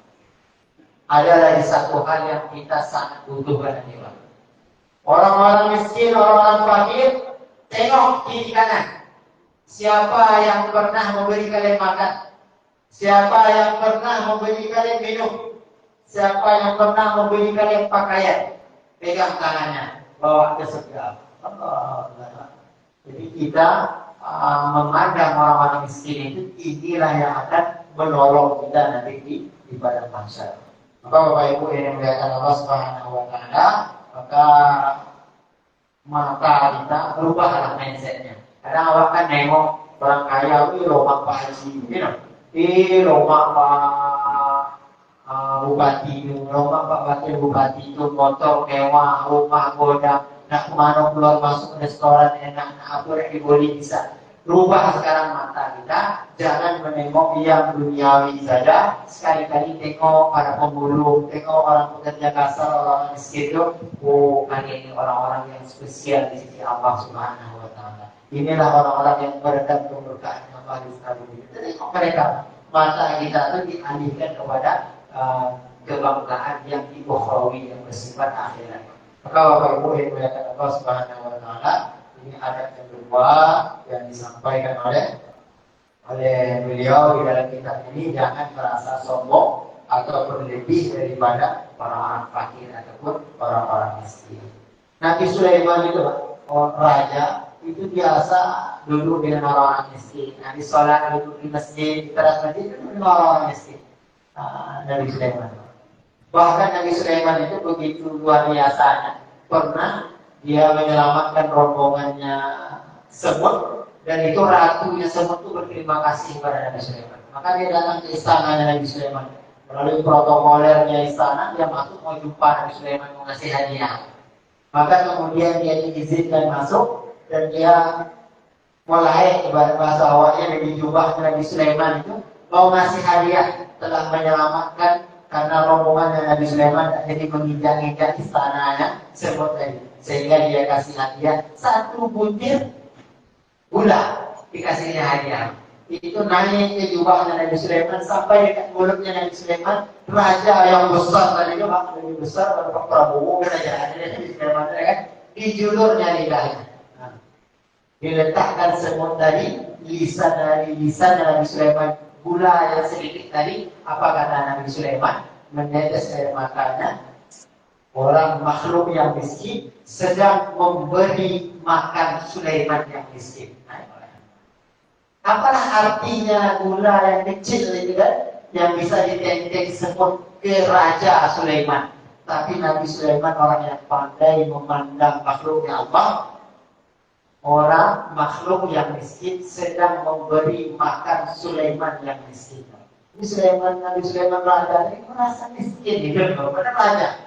Ada lagi satu hal yang kita sangat butuhkan nanti, Pak. Orang-orang miskin, orang-orang fakir, tengok kiri kanan. Siapa yang pernah memberi kalian makan? Siapa yang pernah memberi kalian minum? Siapa yang pernah memberi kalian pakaian? Pegang tangannya, bawa ke surga. Jadi kita memandang orang-orang miskin itu, inilah yang akan menolong kita nanti di padang mahsyar. Maka Bapak Ibu yang dimuliakan Allah Subhanahu wa taala, maka kita berubahlah mindsetnya. Kadang awak kan nengok orang kaya, rumah Pak Haji, rumah Pak Bupati, rumah Pak Wakil Bupati itu motor mewah, rumah godam, nak kemana keluar masuk restoran enak, nak apa yang boleh bisa. Rubah sekarang mata kita, jangan menengok yang duniawi saja. Sekali-kali tengok para pemulung, tengok orang pekerja kasar, orang miskin itu. Oh, kan ini orang-orang yang spesial di sisi Allah Subhanahu wa Ta'ala. Inilah orang-orang yang beredar keberkahan Allah di sekali. Tengok mereka, mata kita itu dialihkan kepada kebanggaan yang ukhrawi, yang bersifat akhirat. Maka Bapak Ibu yang dimuliakan Allah Subhanahu wa Ta'ala, ini adat yang kedua yang disampaikan oleh beliau di dalam kitab ini. Jangan merasa sombong atau berlebih daripada orang-orang fakir ataupun orang-orang miskin. Nabi Sulaiman itu raja itu biasa duduk dengan orang-orang miskin. Nabi sholat duduk di masjid, di teras masjid itu dengan orang-orang miskin. Nabi Sulaiman. Bahkan Nabi Sulaiman itu begitu luar biasanya. Pernah dia menyelamatkan rombongannya semut, dan itu ratunya semut itu berterima kasih kepada Nabi Sulaiman. Maka dia datang ke istana Nabi Sulaiman. Melalui protokolernya istana, dia masuk mau jumpa Nabi Sulaiman, mau ngasih hadiah. Maka kemudian dia diizinkan masuk, dan dia mulai ibarat bahasa awalnya dari jubah Nabi Sulaiman itu mau ngasih hadiah, telah menyelamatkan karena rombongan Nabi Sulaiman jadi menginjak-injak istananya semut tadi, sehingga dia kasih hadiah 1 butir gula, dikasihnya hadiah. Itu naik ke jubah Nabi Sulaiman sampai dekat mulutnya Nabi Sulaiman. Raja yang besar tadi itu lebih besar pada Pak Prabowo, kerajaan Nabi Sulaiman kan, dijulurnya lidahnya. Diletakkan semut tadi, lisan Nabi Sulaiman, gula yang sedikit tadi. Apa kata Nabi Sulaiman? Menetes air matanya. Orang makhluk yang miskin sedang memberi makan Sulaiman yang miskin. Apalah artinya gula yang kecil itu kan, yang bisa ditenteng semut ke Raja Sulaiman. Tapi Nabi Sulaiman orang yang pandai memandang makhluknya Allah. Orang makhluk yang miskin sedang memberi makan Sulaiman yang miskin. Ini Nabi Sulaiman Raja ini merasa miskin, gitu, benar raja.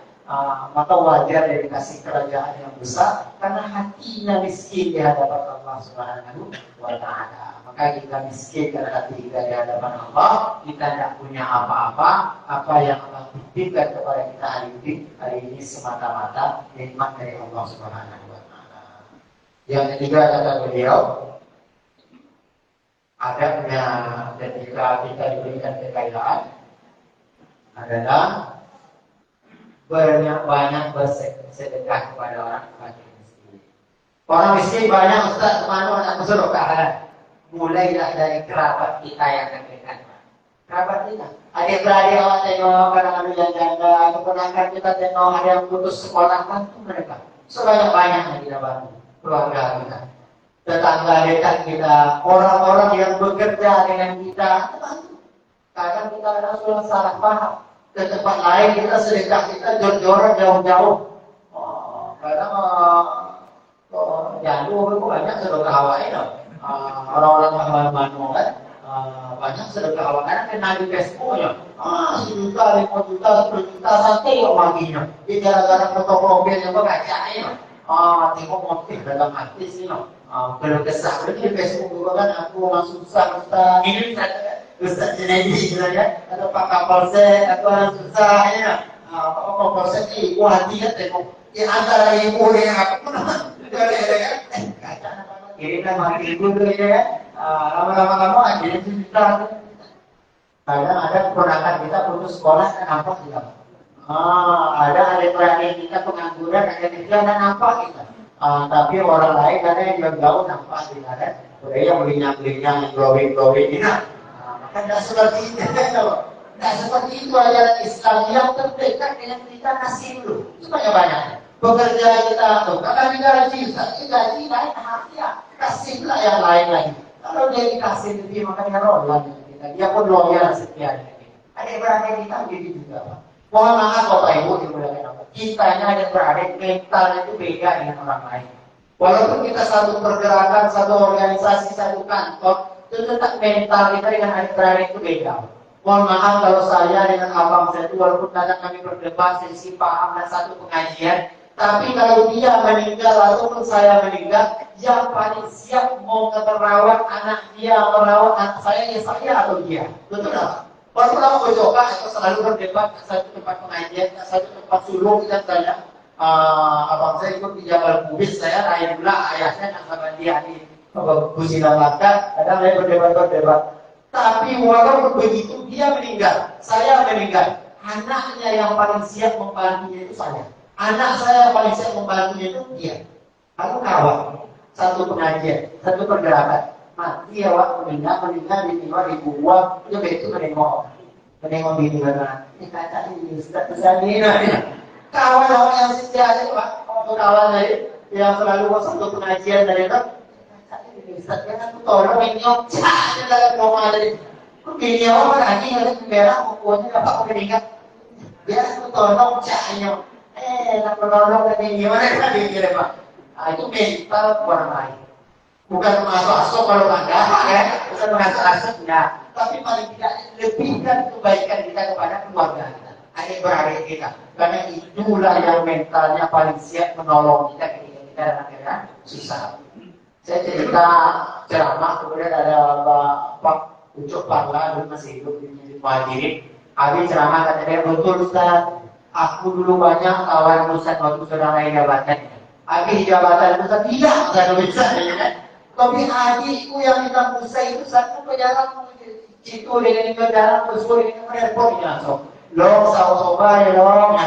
Maka wajar dia dikasih kerajaan yang besar karena hatinya miskin di hadapan Allah Subhanahu wa Ta'ala. Maka kita miskin karena hati kita di hadapan Allah, kita tidak punya apa-apa. Apa yang Allah titipkan kepada kita hari ini semata-mata nikmat dari Allah Subhanahu wa Ta'ala. Yang ketiga kata beliau, adabnya ketika kita diberikan kekayaan adalah banyak bersedekah kepada orang miskin. Orang miskin banyak, Ustaz, kemana nak bersedekah? Mulailah dari kerabat kita yang terdekat. Kerabat kita, adik-beradik awak tengok, kadang-kadang yang janda, atau keponakan kita tengok ada yang putus sekolah, bantu mereka. Sebanyak-banyaknya kita bantu keluarga kita, tetangga dekat kita, orang-orang yang bekerja dengan kita, bantu. Kadang kita ada salah paham. Ke tempat lain kita sedekah kita jor-joran jauh-jauh. Kadang jauh itu banyak sedekah awak itu. Orang-orang manu kan banyak sedekah awak. Kadang kena di Facebooknya. 1 juta, 5 juta, 10 juta sate yang maginya. Ini gara-gara fotokopi yang bacain. Tengok motif dalam hati sih. Kalau kesah di Facebook juga kan aku langsung susah ini Ustaz Junaidi misalnya, atau Pak Kapolsek, atau orang susah ya. Pak Kapolsek ibu hati kan tengok. Di antara ibu yang aku pun kaca kirim nama ibu dulu ya. Lama-lama kamu ajarin cerita. Kadang ada keponakan kita putus sekolah dan nampak juga. Ada adik-beradik kita pengangguran, ada kita dan nampak kita. Tapi orang lain ada yang jauh nampak kita kan. Udah yang belinya glowing ini. Tidak seperti itu, tidak seperti itu ajaran Islam yang terdekat dengan kita kasih dulu supaya banyak. Bekerja kita tuh, karena digaji, gaji lain hafia, kasihlah yang lain lagi. Kalau dia dikasih lebih makanya rolan kita, dia pun loyal sekian. Adik-beradik kita begitu juga. Mohon maaf Bapak Ibu dimuliakan Allah. Kitanya adik-beradik mental itu beda dengan orang lain. Walaupun kita satu pergerakan, satu organisasi, satu kantor, itu tetap mental kita dengan adik-beradik itu beda. Mohon maaf kalau saya dengan abang saya itu walaupun kadang kami berdebat, selisih paham dan satu pengajian, Tapi kalau dia meninggal ataupun saya meninggal, yang paling siap mau merawat anak dia, merawat anak saya, ya saya atau dia. Betul tak? Kalau lama bercoba atau selalu berdebat ke satu tempat pengajian, ke satu tempat sulung, kita tanya, abang saya ikut di Jabal Kubis, saya lain pula ayahnya nak sama dia di Busina Maka, kadang saya berdebat. Tapi walaupun begitu, dia meninggal, saya meninggal, anaknya yang paling siap membantunya itu saya. Anak saya yang paling siap membantunya itu dia. Aku kawan, satu pengajian, satu pergerakan. Mati ya wak, meninggal dibuang, dia begitu menengok diri mana. Ini kaca ini, Ustaz Besani ini. Kawan yang setia aja Pak, kawan dari yang selalu satu pengajian dari itu. Kaca ini Ustaz, jangan aku tolong ini cak dalam rumah dari. Kok gini orang lagi yang merah, pokoknya apa aku meninggal. Biar aku tolong caknya. Nak menolong ini gimana kan dia Pak? Itu mental orang lain. Bukan masuk kalau ada, ya, bukan masuk enggak. Tapi paling tidak lebihkan kebaikan kita kepada keluarga kita, adik-beradik kita. Karena itulah yang mentalnya paling siap menolong kita ketika kita dalam susah. Saya cerita ceramah, kemudian ada Pak Ucok Parla, masih hidup di Muhajirin. Habis ceramah kata dia, betul Ustaz. Aku dulu banyak kawan Ustaz waktu sedang naik jabatan. Habis jabatan Ustaz tidak saya bisa ya. Tapi adikku yang minta Ustaz itu satu perjalanan itu dengan perjalanan bersuara dengan airport langsung. Long soba ya long.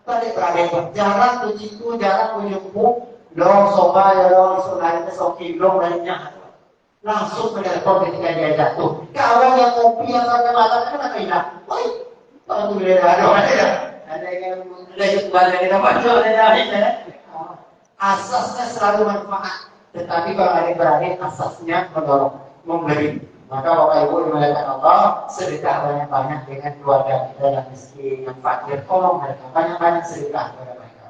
Tadi berada jalan ke situ, jalan ke Jumpu, long soba ya long sudah itu sokilong lainnya. Langsung ke airport ketika dia jatuh. Kawan yang kopi yang sampai malam kan tak hilang. Woi, kalau tu dia ada. Ada yang lanjut balik kita baca asasnya selalu manfaat, tetapi kalau ada beradik asasnya menolong, memberi. Maka Bapak Ibu dimuliakan Allah, sedekah banyak-banyak dengan keluarga kita yang miskin, yang fakir, tolong mereka banyak-banyak sedekah kepada mereka.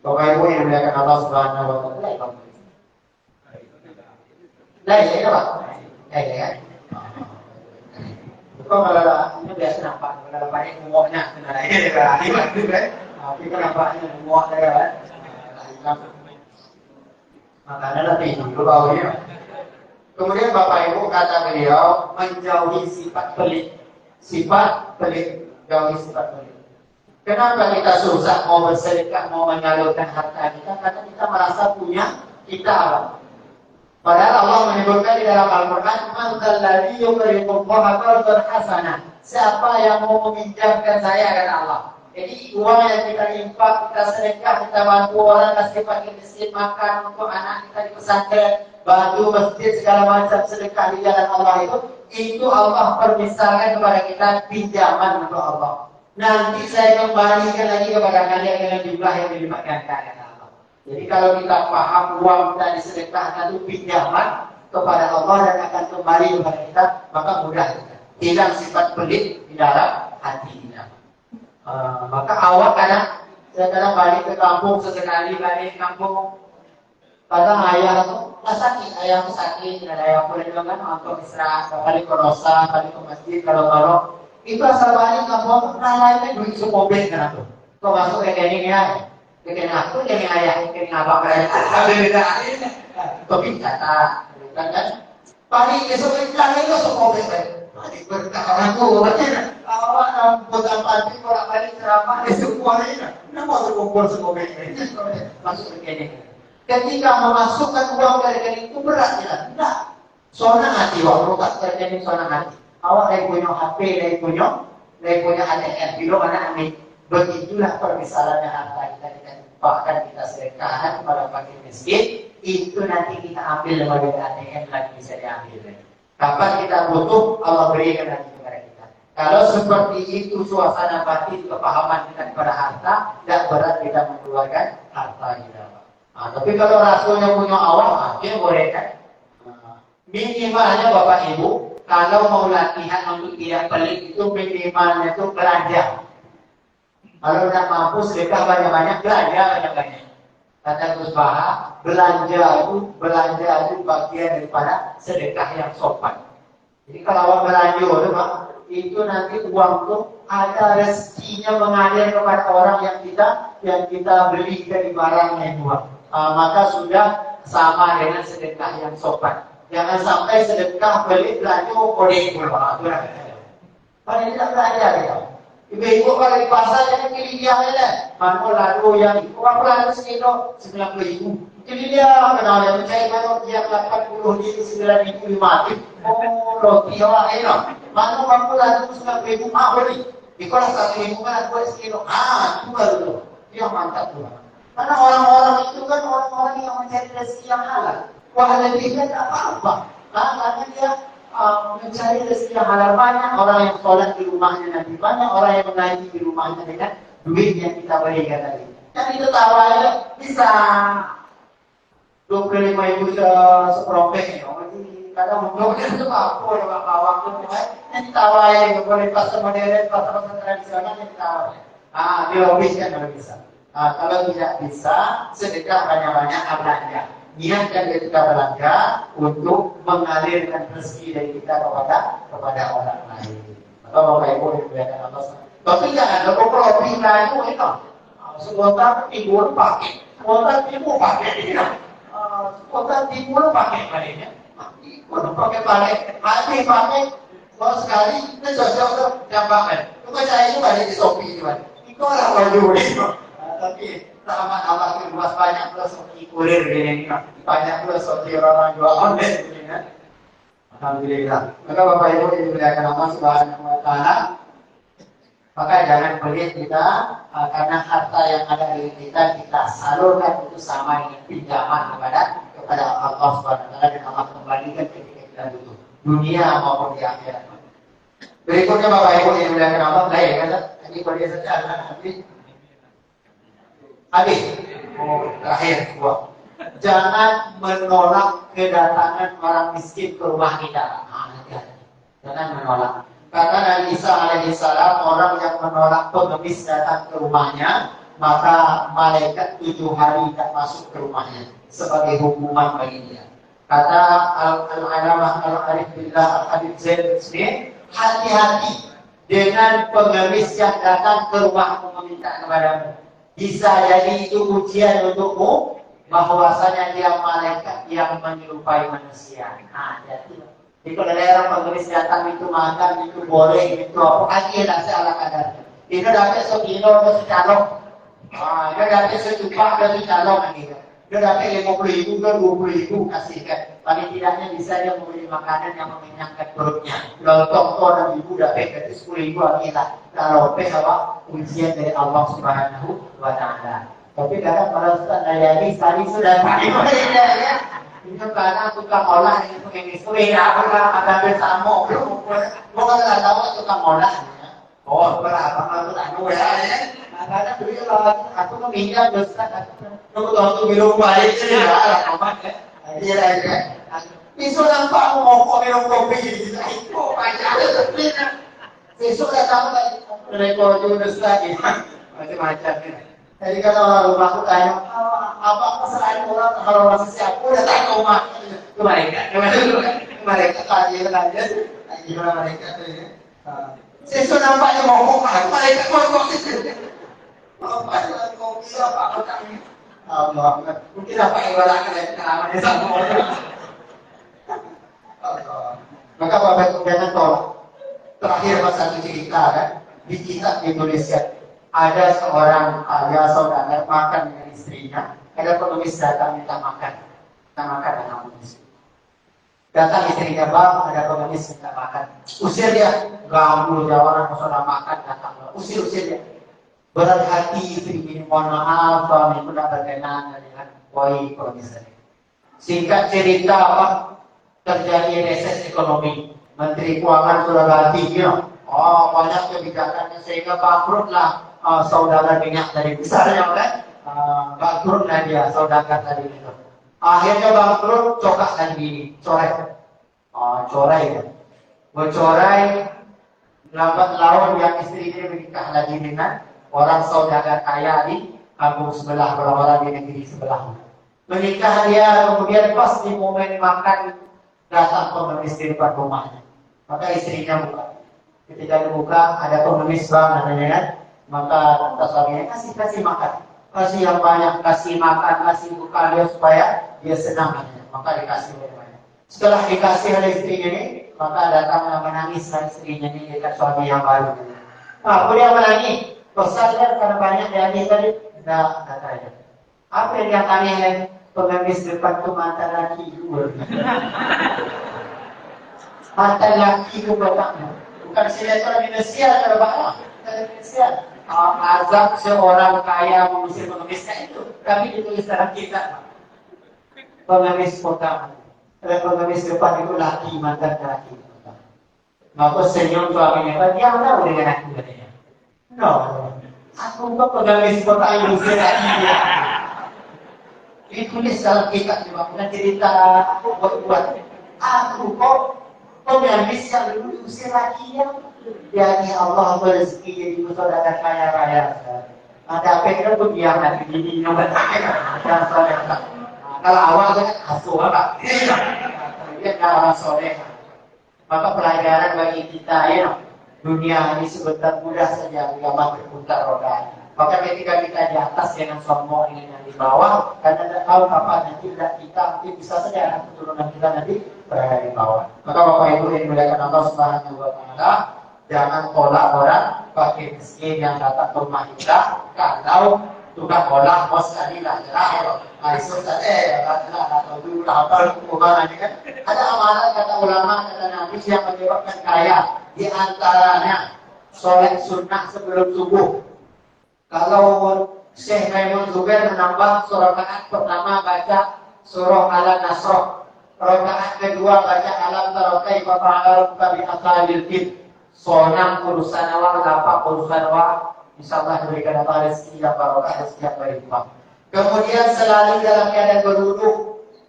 Bapak Ibu yang dimuliakan Allah Subhanahu wa Ta'ala. Nah, ya Pak. Ya. Kok malah ini biasa nampak, malah banyak muaknya, ini berarti kan? Tapi nampaknya muak kan? Makanya lebih dulu baunya. Kemudian Bapak Ibu kata beliau menjauhi sifat pelit, jauhi sifat pelit. Kenapa kita susah mau bersedekah, mau menyalurkan harta kita? Karena kita merasa punya kita. Padahal Allah menyebutkan di dalam Al-Quran, "Man dzalladzi yuqridu Allaha qardan hasanah." Siapa yang mau meminjamkan saya, kata Allah. Jadi uang yang kita infak, kita sedekah, kita bantu orang, kasih fakir miskin makan untuk anak kita di pesantren, bantu masjid segala macam sedekah di jalan Allah itu Allah permisalkan kepada kita pinjaman untuk Allah. Nanti saya kembalikan lagi kepada kalian dengan jumlah yang dilimpahkan kalian. Jadi kalau kita paham uang kita disedekahkan itu pinjaman kepada Allah dan akan kembali kepada kita, maka mudah kita hilang sifat pelit di dalam hati kita. Maka awal saya kadang balik ke kampung, sesekali balik ke kampung, kadang ayah itu sakit, ayah sakit, dan ayah boleh bilang untuk istirahat, kali ke rosa, kali ke masjid, kalau itu asal balik kampung, lainnya duit semobil kan aku. Kau masuk rekening ya. Rekening aku, rekening ayah, rekening abang berada. Beda akhirnya. Tapi kata, kan? Paling esok lagi itu semua besar. Paling berkah aku, katanya. Awak bukan pasti orang balik ceramah di semua ini. Kenapa terkumpul semua besar? Masuk rekening. Ketika memasukkan uang ke rekening itu berat ya? Tidak. Soalnya hati, waktu buka rekening soalnya hati. Awak lagi punya HP, lagi punya ATM, bilo mana ambil. Begitulah permisalannya harta kita bahkan kita sedekahkan kepada fakir miskin, itu nanti kita ambil lembaga ATM lagi bisa diambil. Kapan kita butuh, Allah berikan lagi kepada kita. Kalau seperti itu suasana batin kepahaman kita kepada harta, tidak berat kita mengeluarkan harta kita. Tapi kalau rasulnya punya awal, dia boleh kan? Minimalnya Bapak Ibu, kalau mau latihan untuk tidak pelit itu minimalnya itu belanja. Kalau tidak mampu sedekah banyak-banyak, belanja banyak-banyak. Kata Gus Baha, belanja itu bagian daripada sedekah yang sopan. Jadi kalau awak belanja itu nanti uang itu ada rezekinya mengalir kepada orang yang kita yang kita beli dari barang yang dua. Maka sudah sama dengan sedekah yang sopan. Jangan sampai sedekah beli belanja kode pula. Paling tidak belanja ya. Ibu-ibu kalau di pasar jangan pilih dia aja. Mana lalu yang berapa lalu sekilo 90.000. Jadi dia kenal yang mencari mana yang 80 di 9.000 mati. Oh roti awak enak. Mana kamu lalu 90.000 mah beli. Di kalau 1.000 kan 2 sekilo. Itu baru tuh. Dia mantap tuh. Karena orang-orang itu kan orang-orang yang mencari rezeki yang halal. Wah lebihnya tidak apa-apa. Karena dia mencari rezeki yang halal banyak. Orang yang sholat di rumahnya nanti banyak. Orang yang mengaji di rumahnya dengan duit yang kita berikan tadi. Yang itu tawarnya bisa 25.000 seperempet. Kadang mungkin itu apa? Orang awak itu yang ditawarnya boleh pasar modern, pasar tradisional yang ditawarnya. Dihabiskan kalau bisa. Kalau tidak bisa, sedekah banyak-banyak belanja. Niatkan ketika belanja untuk mengalirkan rezeki dari kita kepada orang lain. Atau Bapak Ibu yang berikan atas. Tapi jangan ada kopi itu enak. Sebentar timbul pakai, sebentar timbul pakai. Sebentar timbul pakai palingnya. Pakai paling, mati pakai. Kalau sekali itu jauh-jauh jambangan. Itu saya itu balik di Shopee itu. Itu orang baju itu. Tapi sama-sama luas banyak plus kurir gini, banyak plus orang jual online begini kan. Alhamdulillah. Maka Bapak Ibu yang dimuliakan Allah Subhanahu wa Ta'ala, maka jangan pelit kita karena harta yang ada di kita salurkan itu sama dengan pinjaman kepada Allah Subhanahu wa Ta'ala, dan Allah kembalikan ketika kita butuh dunia maupun di akhirat. Berikutnya Bapak Ibu yang dimuliakan Allah, baik kan? Ini boleh saja nanti. Terakhir sebuah. Jangan menolak kedatangan orang miskin ke rumah kita. Jangan menolak. Karena Nabi Isa alaihissalam, orang yang menolak pengemis datang ke rumahnya, maka malaikat 7 hari tidak masuk ke rumahnya sebagai hukuman bagi dia. Kata Al-Alamah Al-Arif Billah Al-Habib Zain Smith, hati-hati dengan pengemis yang datang ke rumahmu meminta kepadamu. Bisa jadi itu ujian untukmu, bahwasanya dia malaikat yang menyerupai manusia. Jadi kalau ada orang pengemis datang itu makan, itu boleh, itu apa aja lah seala kadarnya. Itu dapat sekilo atau secalok. Dia dapat sejuta atau secalok gitu. Dia dapat 50.000 ke 20.000 kasihkan. Paling tidaknya bisa dia membeli makanan yang mengenyangkan perutnya. Lontong orang ibu dapat dari 10.000 akilah. Kalau apa ujian dari Allah Subhanahu wa Ta'ala. Tapi kadang kalau Ustaz Nayani tadi sudah pakai ya. Itu karena tukang olah yang pengemis itu ya ada bersama belum. Bukan nggak tahu tukang olah. Oh berapa kalau tak tahu ya. Kadang dulu aku meminjam Ustaz. Aku tahu minum balik sih ya. Aman ya. Dia aja. Besok nampak mau minum kopi gitu. Itu banyak. Besok datang lagi rekor juga lagi macam-macam ni. Jadi kalau orang rumah aku tanya, apa selain orang kalau masih siap, udah tanya rumah ke mereka tanya gimana mereka tu ya. Besok nampaknya mau mereka mau kopi apa kami. Allah, mungkin apa ibaratnya dari pengalaman sama orang. Maka Bapak Ibu jangan tolak. Terakhir satu cerita kan, di kitab Indonesia ada seorang ayah saudara makan dengan istrinya, ada pengemis datang minta makan dengan pengemis. Datang istrinya, bang, ada pengemis minta makan. Usir dia, ganggu dia orang saudara makan datang, usir dia. Berat hati istri ini, mohon maaf, suami itu tidak berkenan dengan wahai pengemis. Singkat cerita apa? Terjadi resesi ekonomi. Menteri Keuangan sudah ganti ya. Banyak kebijakannya sehingga bangkrutlah saudara minyak tadi besarnya kan. Bangkrutlah dia saudara tadi itu. Akhirnya bangkrut, cokak lagi corai. Corai ya. Bercorai lambat laun yang istrinya menikah lagi dengan orang saudara kaya di kampung sebelah, orang-orang di negeri sebelah. Menikah dia, kemudian pas di momen makan datang pengemis di depan rumahnya. Maka istrinya buka. Ketika dibuka ada pengemis bang namanya kan. Maka kata suaminya kasih makan. Kasih yang banyak, kasih makan, kasih bekal dia supaya dia senang aja. Maka dikasih banyak. Setelah dikasih oleh istrinya ini, maka datang menangis istrinya ini dekat suami yang baru. Nah, dia menangis. Kau sadar karena banyak dia tadi? Tidak, katanya. Apa yang dia tanya? Pengemis depan itu mata laki dua. Mata laki itu bapaknya. Bukan sinetron Indonesia terbawah. Indonesia. Azab seorang kaya mengusir pengemisnya itu, tapi ditulis dalam kitab. Pengemis pertama, pengemis depan itu laki, mantan laki. Maka senyum suaminya, dia tahu dengan aku katanya. No, aku kok pengemis pertama mengusir laki dia. Ditulis dalam kitab juga, bukan cerita aku buat. Aku kok pengemis yang dulu diusir laki dia. Yani Allah berezeki jadi saudara kaya raya. Ada apa pun dia nanti ini nomor yang soleh. Kalau awal kan asuh apa? Dia orang soleh. Maka pelajaran bagi kita ya, dunia ini sebentar mudah saja kiamat berputar roda. Maka ketika kita di atas jangan sombong ingin yang di bawah, karena tidak tahu kapan nanti kita mungkin bisa saja keturunan kita nanti berada di bawah. Maka Bapak Ibu yang dimuliakan Allah Subhanahu wa Ta'ala, jangan tolak orang pakai miskin yang datang ke rumah kita. Kalau tukang olah bos tadi lah, jelas. Aisyah tadi, atau dulu atau kemana kan? Ada amanat kata ulama, kata Nabi yang menyebabkan kaya. Di antaranya sholat sunnah sebelum subuh. Kalau Syekh Maimun Zubair menambah surah rakaat pertama baca surah Al-Nasr, rakaat kedua baca alam tara kaifa fa'ala rabbuka bi ashabil fil. Sonam urusan awal, lapak urusan awal, insyaallah diberikan apa rezeki yang barokah, rezeki yang berlimpah. Kemudian selalu dalam keadaan berwudu,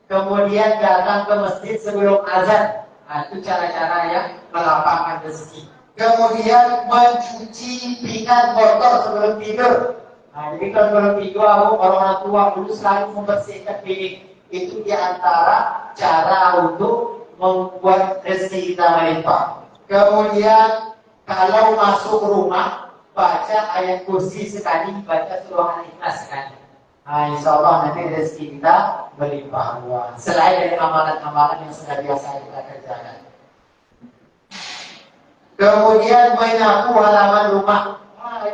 kemudian datang ke masjid sebelum azan. Nah, itu cara-cara yang melapangkan rezeki. Kemudian mencuci pinggan kotor sebelum tidur. Nah, jadi kalau sebelum tidur, orang tua dulu selalu membersihkan piring. Itu diantara cara untuk membuat rezeki kita melimpah. Kemudian kalau masuk rumah, baca ayat kursi sekali, baca surah Al-Ikhlas sekali. Nah, insyaallah nanti rezeki kita berlimpah ruah. Selain dari amalan-amalan yang sudah biasa kita kerjakan. Kemudian menyapu halaman rumah.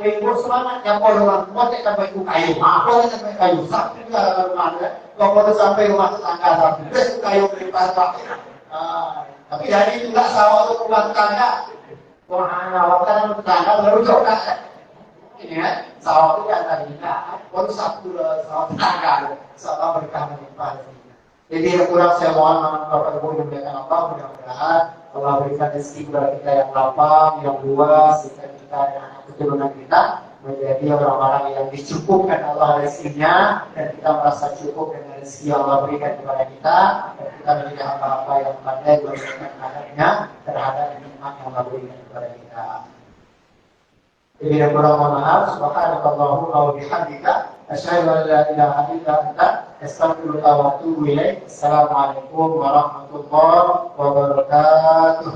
Ibu semangat nyapu halaman rumah, kita sampai kayu. Apa sampai kayu? Sampai di halaman rumah. Kalau sampai rumah tetangga, sampai kayu berlimpah. Tapi dari itu nggak sawah untuk rumah tetangga. Wah, nawakan tetangga baru coba. Ini kan, sawah itu yang tadi baru satu sawah tetangga. Sawah berkah melimpah. Jadi kurang saya mohon Bapak Ibu dimuliakan Allah, mudah-mudahan Allah berikan rezeki kepada kita yang lapang, yang luas, sehingga kita dan anak keturunan kita menjadi orang-orang yang dicukupkan Allah rezekinya, dan kita merasa cukup dengan rezeki yang Allah berikan kepada kita, dan kita menjadi hamba-hamba yang pandai berberikan terhadapnya, terhadap nikmat yang Allah berikan kepada kita. Jadi yang kurang mohon maaf, subhanakallahumma wa bihamdika, asyhadu an la ilaha illa anta, astaghfiruka wa atubu ilaik. Assalamualaikum warahmatullahi wabarakatuh.